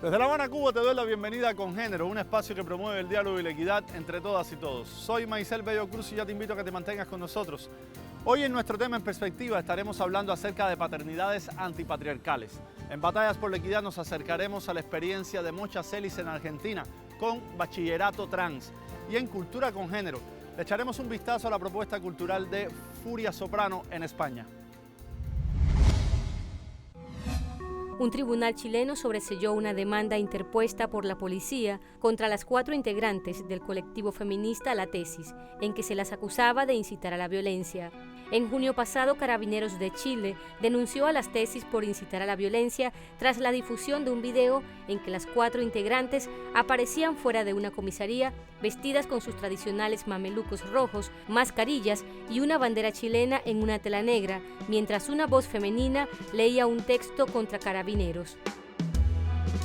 Desde La Habana, Cuba, te doy la bienvenida a Con Género, un espacio que promueve el diálogo y la equidad entre todas y todos. Soy Maicel Bello Cruz y ya te invito a que te mantengas con nosotros. Hoy en nuestro tema en perspectiva estaremos hablando acerca de paternidades antipatriarcales. En Batallas por la Equidad nos acercaremos a la experiencia de Mocha Celis en Argentina con bachillerato trans. Y en Cultura con Género le echaremos un vistazo a la propuesta cultural de Furia Soprano en España. Un tribunal chileno sobreseyó una demanda interpuesta por la policía contra las 4 integrantes del colectivo feminista La Tesis, en que se las acusaba de incitar a la violencia. En junio pasado, Carabineros de Chile denunció a Las Tesis por incitar a la violencia tras la difusión de un video en que las 4 integrantes aparecían fuera de una comisaría vestidas con sus tradicionales mamelucos rojos, mascarillas y una bandera chilena en una tela negra, mientras una voz femenina leía un texto contra Carabineros.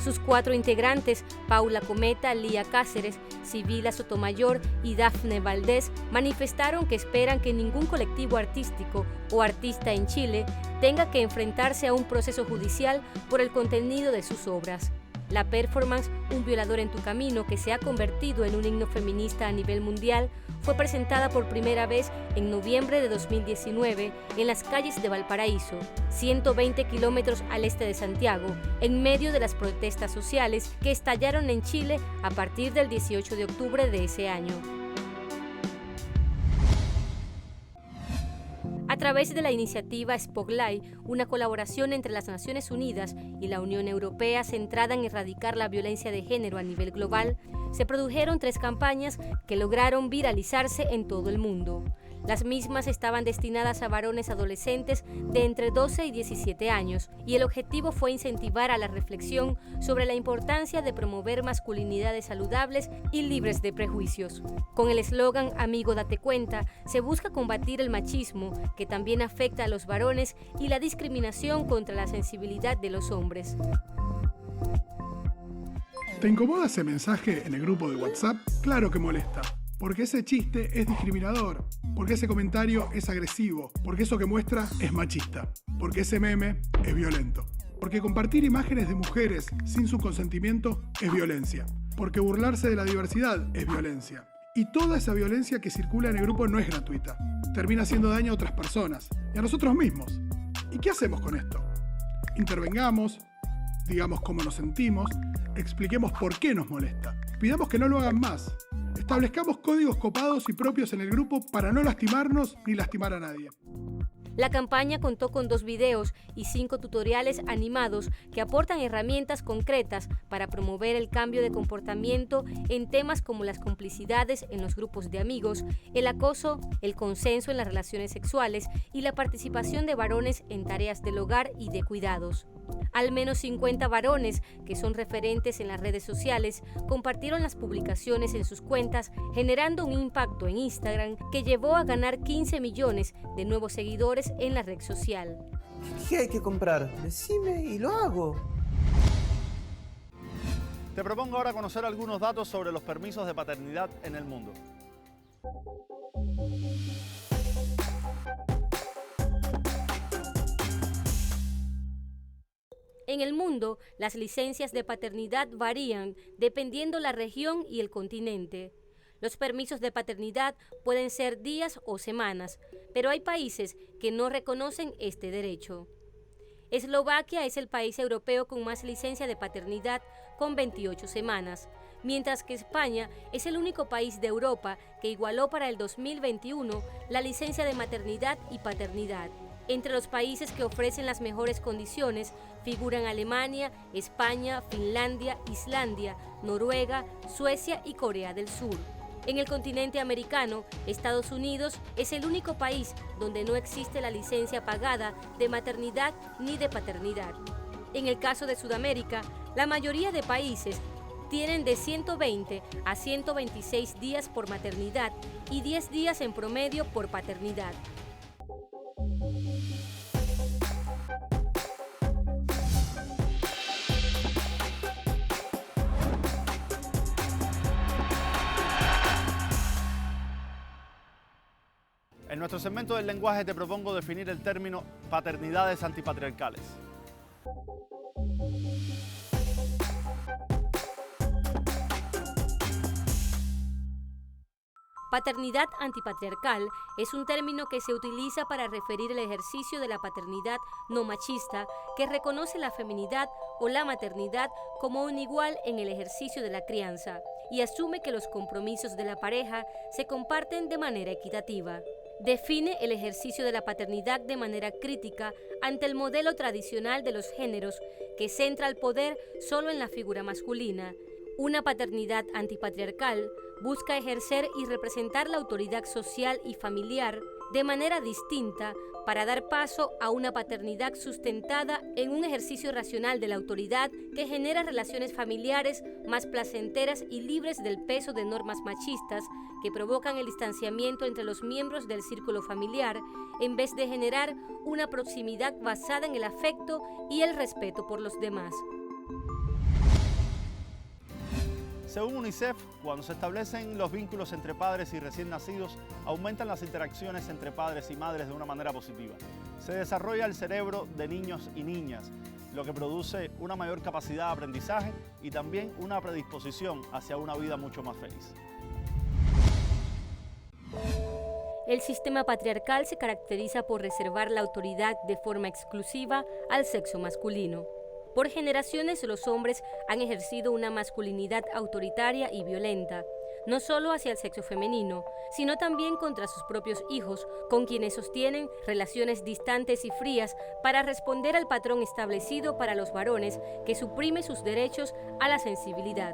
Sus 4 integrantes, Paula Cometa, Lía Cáceres, Sibila Sotomayor y Dafne Valdés, manifestaron que esperan que ningún colectivo artístico o artista en Chile tenga que enfrentarse a un proceso judicial por el contenido de sus obras. La performance Un violador en tu camino, que se ha convertido en un himno feminista a nivel mundial, fue presentada por primera vez en noviembre de 2019 en las calles de Valparaíso, 120 kilómetros al este de Santiago, en medio de las protestas sociales que estallaron en Chile a partir del 18 de octubre de ese año. A través de la iniciativa Spotlight, una colaboración entre las Naciones Unidas y la Unión Europea centrada en erradicar la violencia de género a nivel global, se produjeron 3 campañas que lograron viralizarse en todo el mundo. Las mismas estaban destinadas a varones adolescentes de entre 12 y 17 años y el objetivo fue incentivar a la reflexión sobre la importancia de promover masculinidades saludables y libres de prejuicios. Con el eslogan Amigo date cuenta, se busca combatir el machismo que también afecta a los varones y la discriminación contra la sensibilidad de los hombres. ¿Te incomoda ese mensaje en el grupo de WhatsApp? Claro que molesta. Porque ese chiste es discriminador, porque ese comentario es agresivo, porque eso que muestra es machista, porque ese meme es violento, porque compartir imágenes de mujeres sin su consentimiento es violencia, porque burlarse de la diversidad es violencia. Y toda esa violencia que circula en el grupo no es gratuita, termina haciendo daño a otras personas y a nosotros mismos. ¿Y qué hacemos con esto? Intervengamos, digamos cómo nos sentimos, expliquemos por qué nos molesta, pidamos que no lo hagan más. Establezcamos códigos copados y propios en el grupo para no lastimarnos ni lastimar a nadie. La campaña contó con 2 videos y 5 tutoriales animados que aportan herramientas concretas para promover el cambio de comportamiento en temas como las complicidades en los grupos de amigos, el acoso, el consenso en las relaciones sexuales y la participación de varones en tareas del hogar y de cuidados. Al menos 50 varones, que son referentes en las redes sociales, compartieron las publicaciones en sus cuentas, generando un impacto en Instagram que llevó a ganar 15 millones de nuevos seguidores en la red social. ¿Qué hay que comprar? Decime y lo hago. Te propongo ahora conocer algunos datos sobre los permisos de paternidad en el mundo. En el mundo, las licencias de paternidad varían dependiendo la región y el continente. Los permisos de paternidad pueden ser días o semanas, pero hay países que no reconocen este derecho. Eslovaquia es el país europeo con más licencia de paternidad, con 28 semanas, mientras que España es el único país de Europa que igualó para el 2021 la licencia de maternidad y paternidad. Entre los países que ofrecen las mejores condiciones figuran Alemania, España, Finlandia, Islandia, Noruega, Suecia y Corea del Sur. En el continente americano, Estados Unidos es el único país donde no existe la licencia pagada de maternidad ni de paternidad. En el caso de Sudamérica, la mayoría de países tienen de 120 a 126 días por maternidad y 10 días en promedio por paternidad. En nuestro segmento del lenguaje te propongo definir el término paternidades antipatriarcales. Paternidad antipatriarcal es un término que se utiliza para referir el ejercicio de la paternidad no machista que reconoce la feminidad o la maternidad como un igual en el ejercicio de la crianza y asume que los compromisos de la pareja se comparten de manera equitativa. Define el ejercicio de la paternidad de manera crítica ante el modelo tradicional de los géneros que centra el poder solo en la figura masculina. Una paternidad antipatriarcal busca ejercer y representar la autoridad social y familiar de manera distinta para dar paso a una paternidad sustentada en un ejercicio racional de la autoridad que genera relaciones familiares más placenteras y libres del peso de normas machistas que provocan el distanciamiento entre los miembros del círculo familiar en vez de generar una proximidad basada en el afecto y el respeto por los demás. Según UNICEF, cuando se establecen los vínculos entre padres y recién nacidos, aumentan las interacciones entre padres y madres de una manera positiva. Se desarrolla el cerebro de niños y niñas, lo que produce una mayor capacidad de aprendizaje y también una predisposición hacia una vida mucho más feliz. El sistema patriarcal se caracteriza por reservar la autoridad de forma exclusiva al sexo masculino. Por generaciones los hombres han ejercido una masculinidad autoritaria y violenta, no solo hacia el sexo femenino, sino también contra sus propios hijos, con quienes sostienen relaciones distantes y frías para responder al patrón establecido para los varones que suprime sus derechos a la sensibilidad.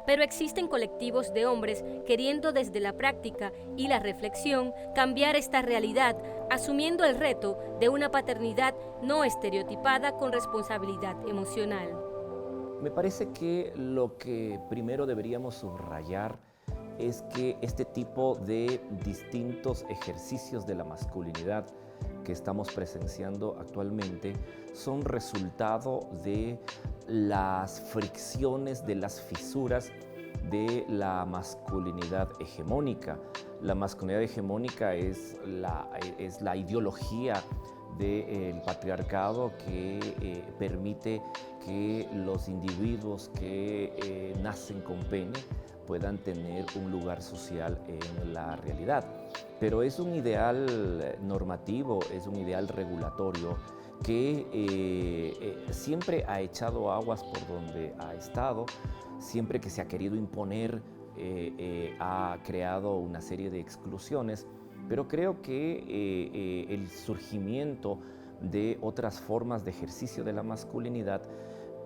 Pero existen colectivos de hombres queriendo desde la práctica y la reflexión cambiar esta realidad, asumiendo el reto de una paternidad no estereotipada con responsabilidad emocional. Me parece que lo que primero deberíamos subrayar es que este tipo de distintos ejercicios de la masculinidad que estamos presenciando actualmente son resultado de las fricciones, de las fisuras de la masculinidad hegemónica. La masculinidad hegemónica es la ideología del patriarcado que permite que los individuos que nacen con pene puedan tener un lugar social en la realidad. Pero es un ideal normativo, es un ideal regulatorio que siempre ha echado aguas por donde ha estado, siempre que se ha querido imponer ha creado una serie de exclusiones, pero creo que el surgimiento de otras formas de ejercicio de la masculinidad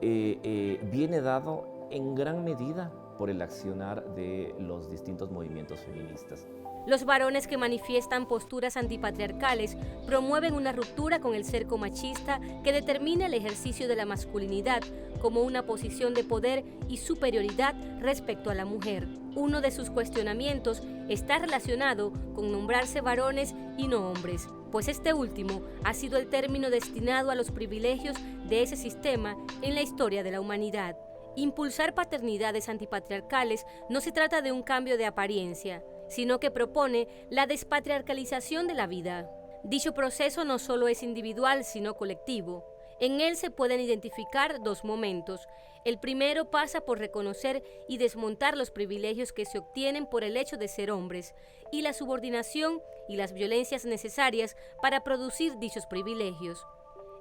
viene dado en gran medida por el accionar de los distintos movimientos feministas. Los varones que manifiestan posturas antipatriarcales promueven una ruptura con el cerco machista que determina el ejercicio de la masculinidad como una posición de poder y superioridad respecto a la mujer. Uno de sus cuestionamientos está relacionado con nombrarse varones y no hombres, pues este último ha sido el término destinado a los privilegios de ese sistema en la historia de la humanidad. Impulsar paternidades antipatriarcales no se trata de un cambio de apariencia, sino que propone la despatriarcalización de la vida. Dicho proceso no solo es individual, sino colectivo. En él se pueden identificar dos momentos. El primero pasa por reconocer y desmontar los privilegios que se obtienen por el hecho de ser hombres, y la subordinación y las violencias necesarias para producir dichos privilegios.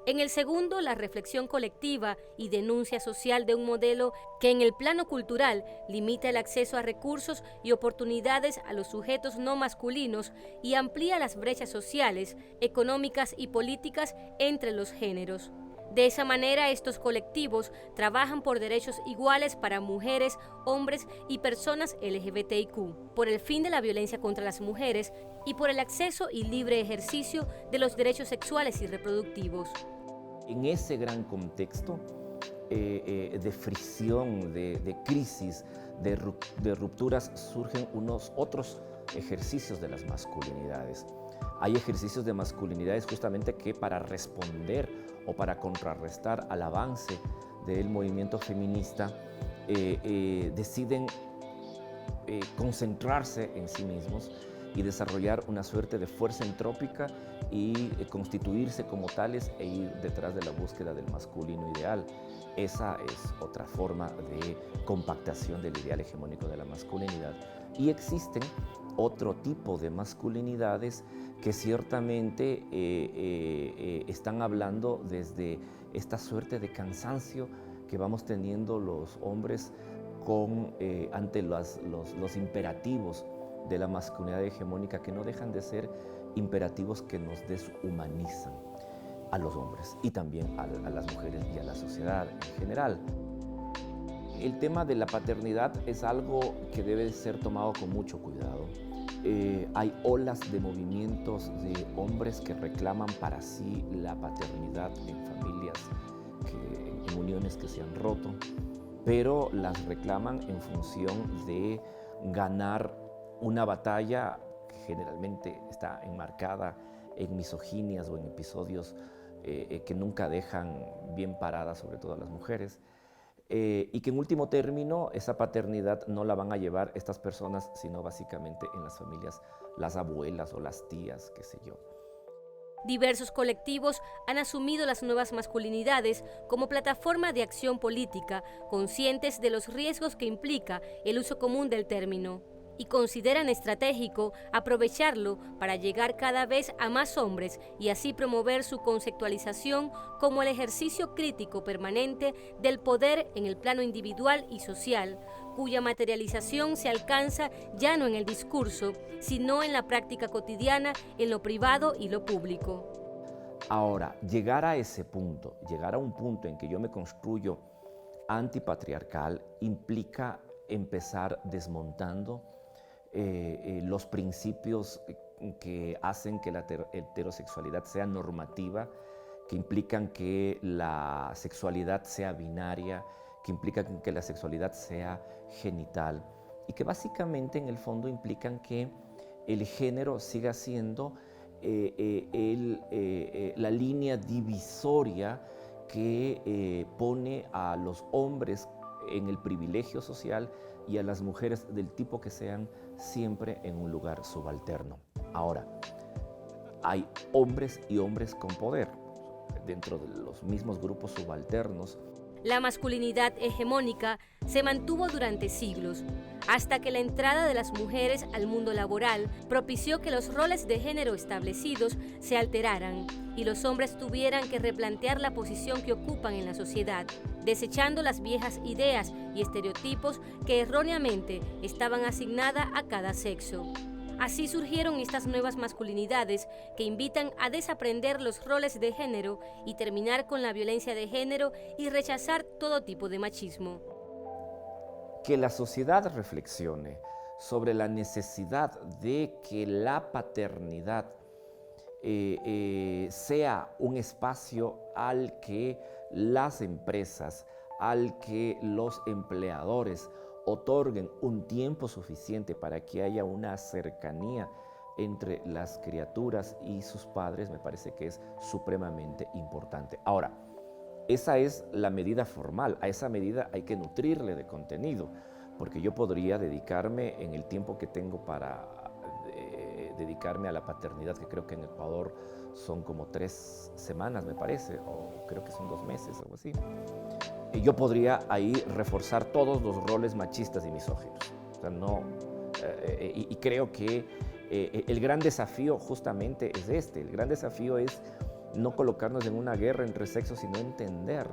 En el segundo, la reflexión colectiva y denuncia social de un modelo que en el plano cultural limita el acceso a recursos y oportunidades a los sujetos no masculinos y amplía las brechas sociales, económicas y políticas entre los géneros. De esa manera, estos colectivos trabajan por derechos iguales para mujeres, hombres y personas LGBTIQ, por el fin de la violencia contra las mujeres y por el acceso y libre ejercicio de los derechos sexuales y reproductivos. En ese gran contexto de fricción, de crisis, de rupturas, surgen unos otros ejercicios de las masculinidades. Hay ejercicios de masculinidades justamente que para responder o para contrarrestar al avance del movimiento feminista deciden concentrarse en sí mismos y desarrollar una suerte de fuerza entrópica y constituirse como tales e ir detrás de la búsqueda del masculino ideal. Esa es otra forma de compactación del ideal hegemónico de la masculinidad. Y existen otro tipo de masculinidades que ciertamente están hablando desde esta suerte de cansancio que vamos teniendo los hombres ante los imperativos de la masculinidad hegemónica, que no dejan de ser imperativos que nos deshumanizan a los hombres y también a las mujeres y a la sociedad en general. El tema de la paternidad es algo que debe ser tomado con mucho cuidado. Hay olas de movimientos de hombres que reclaman para sí la paternidad en familias, en uniones que se han roto, pero las reclaman en función de ganar una batalla que generalmente está enmarcada en misoginias o en episodios que nunca dejan bien paradas, sobre todo a las mujeres. Y que en último término esa paternidad no la van a llevar estas personas, sino básicamente en las familias, las abuelas o las tías, qué sé yo. Diversos colectivos han asumido las nuevas masculinidades como plataforma de acción política, conscientes de los riesgos que implica el uso común del término, y consideran estratégico aprovecharlo para llegar cada vez a más hombres y así promover su conceptualización como el ejercicio crítico permanente del poder en el plano individual y social, cuya materialización se alcanza ya no en el discurso, sino en la práctica cotidiana, en lo privado y lo público. Ahora, llegar a ese punto, llegar a un punto en que yo me construyo antipatriarcal, implica empezar desmontando los principios que hacen que la heterosexualidad sea normativa, que implican que la sexualidad sea binaria, que implican que la sexualidad sea genital y que básicamente en el fondo implican que el género siga siendo la línea divisoria que pone a los hombres en el privilegio social y a las mujeres del tipo que sean siempre en un lugar subalterno. Ahora, hay hombres y hombres con poder dentro de los mismos grupos subalternos. La masculinidad hegemónica se mantuvo durante siglos, hasta que la entrada de las mujeres al mundo laboral propició que los roles de género establecidos se alteraran y los hombres tuvieran que replantear la posición que ocupan en la sociedad, desechando las viejas ideas y estereotipos que erróneamente estaban asignadas a cada sexo. Así surgieron estas nuevas masculinidades que invitan a desaprender los roles de género y terminar con la violencia de género y rechazar todo tipo de machismo. Que la sociedad reflexione sobre la necesidad de que la paternidad sea un espacio al que las empresas, al que los empleadores otorguen un tiempo suficiente para que haya una cercanía entre las criaturas y sus padres, me parece que es supremamente importante. Ahora, esa es la medida formal, a esa medida hay que nutrirle de contenido, porque yo podría dedicarme en el tiempo que tengo para dedicarme a la paternidad, que creo que en Ecuador son como 3 semanas, me parece, o creo que son 2 meses, algo así. Yo podría ahí reforzar todos los roles machistas y misóginos. O sea, y creo que el gran desafío justamente es este. El gran desafío es no colocarnos en una guerra entre sexos, sino entender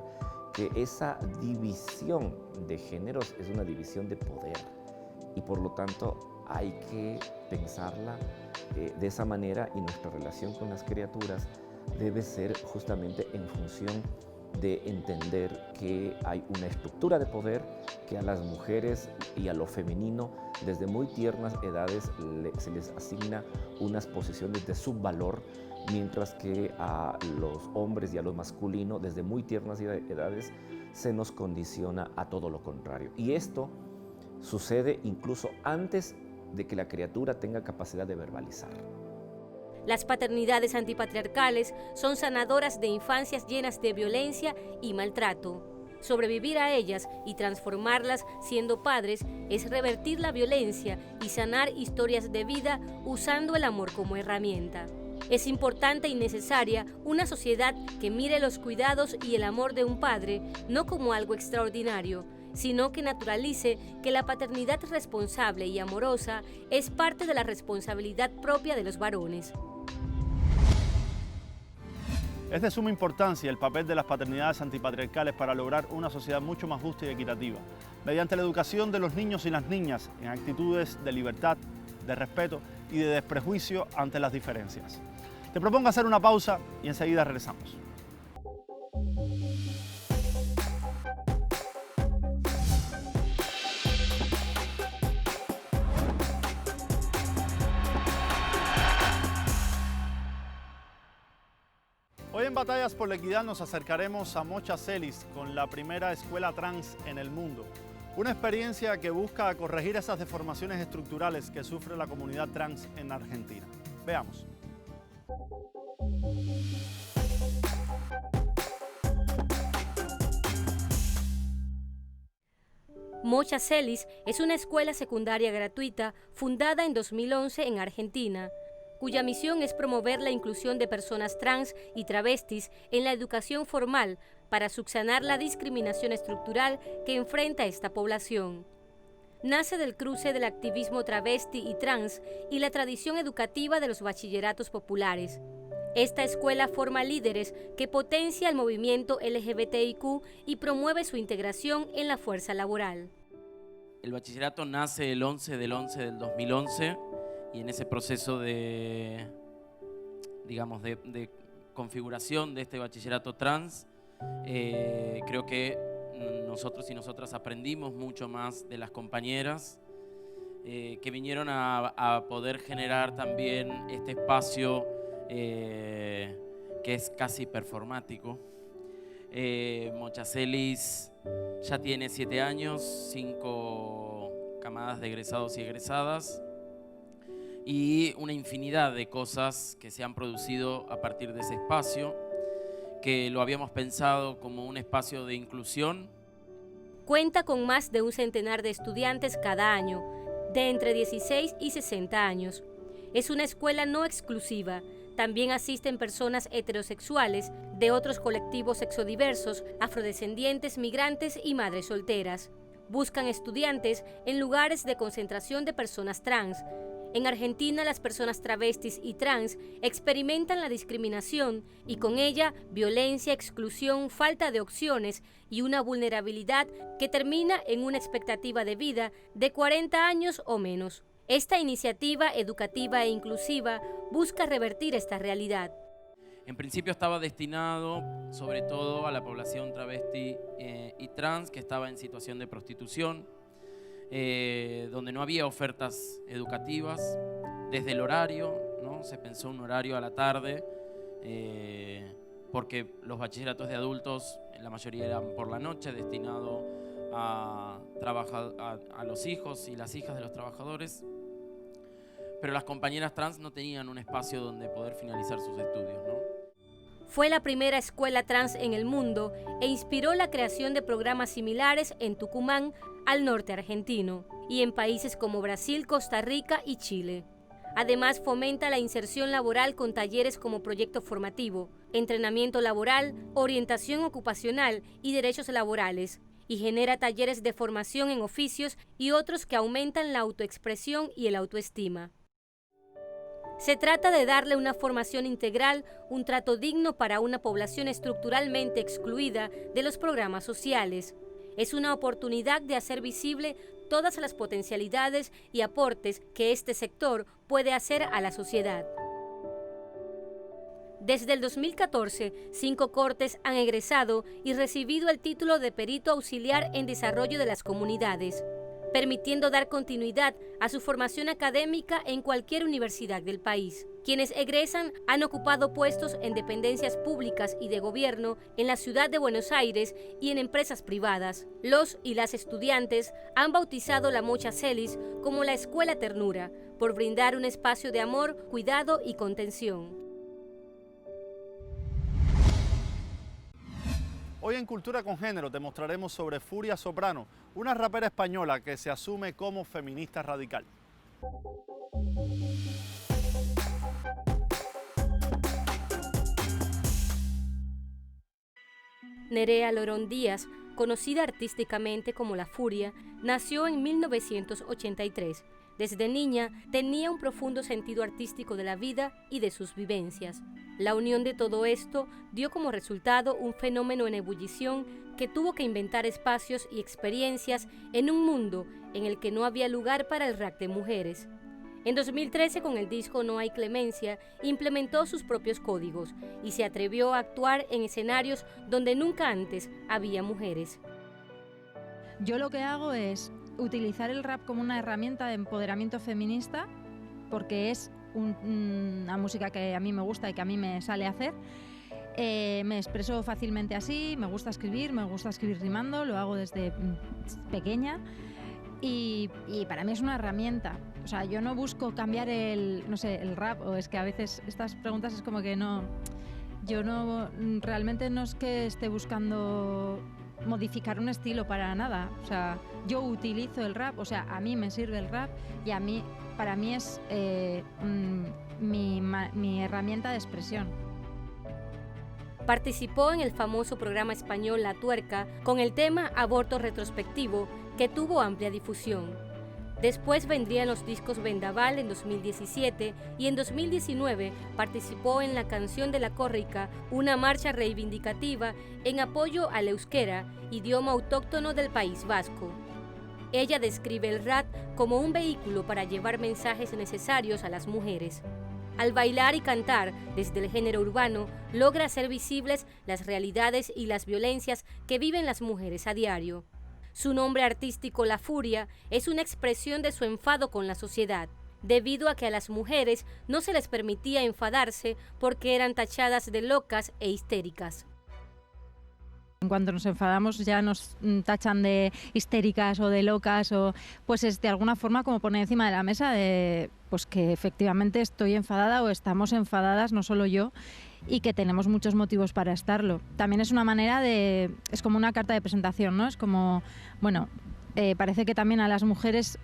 que esa división de géneros es una división de poder. Y por lo tanto hay que pensarla de esa manera, y nuestra relación con las criaturas debe ser justamente en función de entender que hay una estructura de poder que a las mujeres y a lo femenino desde muy tiernas edades se les asigna unas posiciones de subvalor, mientras que a los hombres y a lo masculino desde muy tiernas edades se nos condiciona a todo lo contrario. Y esto sucede incluso antes de que la criatura tenga capacidad de verbalizar. Las paternidades antipatriarcales son sanadoras de infancias llenas de violencia y maltrato. Sobrevivir a ellas y transformarlas siendo padres es revertir la violencia y sanar historias de vida usando el amor como herramienta. Es importante y necesaria una sociedad que mire los cuidados y el amor de un padre no como algo extraordinario, sino que naturalice que la paternidad responsable y amorosa es parte de la responsabilidad propia de los varones. Es de suma importancia el papel de las paternidades antipatriarcales para lograr una sociedad mucho más justa y equitativa, mediante la educación de los niños y las niñas en actitudes de libertad, de respeto y de desprejuicio ante las diferencias. Te propongo hacer una pausa y enseguida regresamos. Hoy en Batallas por la Equidad nos acercaremos a Mocha Celis con la primera escuela trans en el mundo. Una experiencia que busca corregir esas deformaciones estructurales que sufre la comunidad trans en Argentina. Veamos. Mocha Celis es una escuela secundaria gratuita fundada en 2011 en Argentina, cuya misión es promover la inclusión de personas trans y travestis en la educación formal para subsanar la discriminación estructural que enfrenta esta población. Nace del cruce del activismo travesti y trans y la tradición educativa de los bachilleratos populares. Esta escuela forma líderes que potencia el movimiento LGBTIQ y promueve su integración en la fuerza laboral. El bachillerato nace el 11 del 11 del 2011 y en ese proceso de configuración de este bachillerato trans, creo que nosotros y nosotras aprendimos mucho más de las compañeras que vinieron a poder generar también este espacio que es casi performático. Mocha Celis ya tiene 7 años, 5 camadas de egresados y egresadas y una infinidad de cosas que se han producido a partir de ese espacio, que lo habíamos pensado como un espacio de inclusión. Cuenta con más de un centenar de estudiantes cada año, de entre 16 y 60 años. Es una escuela no exclusiva. También asisten personas heterosexuales, de otros colectivos sexodiversos, afrodescendientes, migrantes y madres solteras. Buscan estudiantes en lugares de concentración de personas trans. En Argentina, las personas travestis y trans experimentan la discriminación y con ella violencia, exclusión, falta de opciones y una vulnerabilidad que termina en una expectativa de vida de 40 años o menos. Esta iniciativa educativa e inclusiva busca revertir esta realidad. En principio estaba destinado sobre todo a la población travesti y trans que estaba en situación de prostitución, donde no había ofertas educativas. Desde el horario, ¿no? Se pensó un horario a la tarde, porque los bachilleratos de adultos, la mayoría eran por la noche, destinado a los hijos y las hijas de los trabajadores. Pero las compañeras trans no tenían un espacio donde poder finalizar sus estudios, ¿no? Fue la primera escuela trans en el mundo e inspiró la creación de programas similares en Tucumán, al norte argentino, y en países como Brasil, Costa Rica y Chile. Además, fomenta la inserción laboral con talleres como proyecto formativo, entrenamiento laboral, orientación ocupacional y derechos laborales, y genera talleres de formación en oficios y otros que aumentan la autoexpresión y el autoestima. Se trata de darle una formación integral, un trato digno para una población estructuralmente excluida de los programas sociales. Es una oportunidad de hacer visible todas las potencialidades y aportes que este sector puede hacer a la sociedad. Desde el 2014, 5 cortes han egresado y recibido el título de perito auxiliar en desarrollo de las comunidades, permitiendo dar continuidad a su formación académica en cualquier universidad del país. Quienes egresan han ocupado puestos en dependencias públicas y de gobierno en la ciudad de Buenos Aires y en empresas privadas. Los y las estudiantes han bautizado la Mocha Celis como la Escuela Ternura, por brindar un espacio de amor, cuidado y contención. Hoy en Cultura con Género te mostraremos sobre Furia Soprano, una rapera española que se asume como feminista radical. Nerea Lorón Díaz conocida artísticamente como La Furia, nació en 1983. Desde niña tenía un profundo sentido artístico de la vida y de sus vivencias. La unión de todo esto dio como resultado un fenómeno en ebullición que tuvo que inventar espacios y experiencias en un mundo en el que no había lugar para el rap de mujeres. En 2013, con el disco No hay clemencia, implementó sus propios códigos y se atrevió a actuar en escenarios donde nunca antes había mujeres. Yo lo que hago es utilizar el rap como una herramienta de empoderamiento feminista, porque es una música que a mí me gusta y que a mí me sale a hacer. Me expreso fácilmente así, me gusta escribir rimando, lo hago desde pequeña y para mí es una herramienta. O sea, yo no busco cambiar el rap, o es que a veces estas preguntas es como que realmente no es que esté buscando modificar un estilo para nada. O sea, yo utilizo el rap, o sea, a mí me sirve el rap y para mí es mi herramienta de expresión. Participó en el famoso programa español La Tuerca con el tema Aborto Retrospectivo, que tuvo amplia difusión. Después vendrían los discos Vendaval en 2017 y en 2019 participó en la Canción de la Córrica, una marcha reivindicativa en apoyo al euskera, idioma autóctono del País Vasco. Ella describe el rap como un vehículo para llevar mensajes necesarios a las mujeres. Al bailar y cantar desde el género urbano, logra hacer visibles las realidades y las violencias que viven las mujeres a diario. Su nombre artístico, La Furia, es una expresión de su enfado con la sociedad, debido a que a las mujeres no se les permitía enfadarse porque eran tachadas de locas e histéricas. En cuanto nos enfadamos ya nos tachan de histéricas o de locas, o pues es de alguna forma como poner encima de la mesa de pues que efectivamente estoy enfadada o estamos enfadadas, no solo yo, y que tenemos muchos motivos para estarlo. También es una manera es como una carta de presentación, ¿no? Es como, bueno, parece que también a las mujeres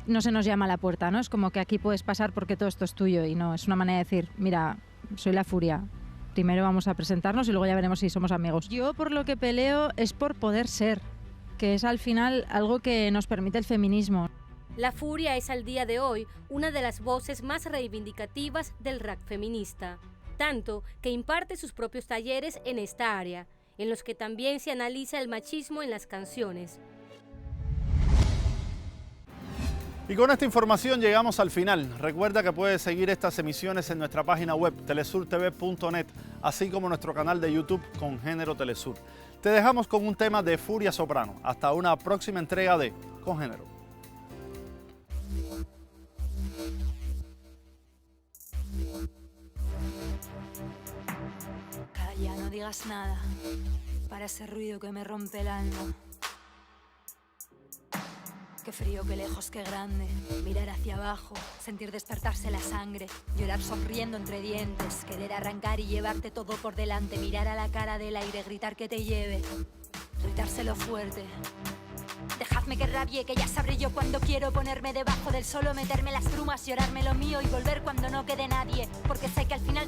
no se nos llama a la puerta, ¿no? Es como que aquí puedes pasar porque todo esto es tuyo, y no, es una manera de decir, mira, soy La Furia. Primero vamos a presentarnos y luego ya veremos si somos amigos. Yo por lo que peleo es por poder ser, que es al final algo que nos permite el feminismo. La Furia es al día de hoy una de las voces más reivindicativas del rap feminista, tanto que imparte sus propios talleres en esta área, en los que también se analiza el machismo en las canciones. Y con esta información llegamos al final. Recuerda que puedes seguir estas emisiones en nuestra página web telesurtv.net, así como nuestro canal de YouTube Congénero Telesur. Te dejamos con un tema de Furia Soprano. Hasta una próxima entrega de Congénero. Calla, no digas nada, para ese ruido que me rompe el alma. Qué frío, qué lejos, qué grande. Mirar hacia abajo, sentir despertarse la sangre. Llorar sonriendo entre dientes. Querer arrancar y llevarte todo por delante. Mirar a la cara del aire, gritar que te lleve. Gritárselo fuerte. Dejadme que rabie, que ya sabré yo cuando quiero ponerme debajo del sol o meterme las brumas, llorarme lo mío y volver cuando no quede nadie. Porque sé que al final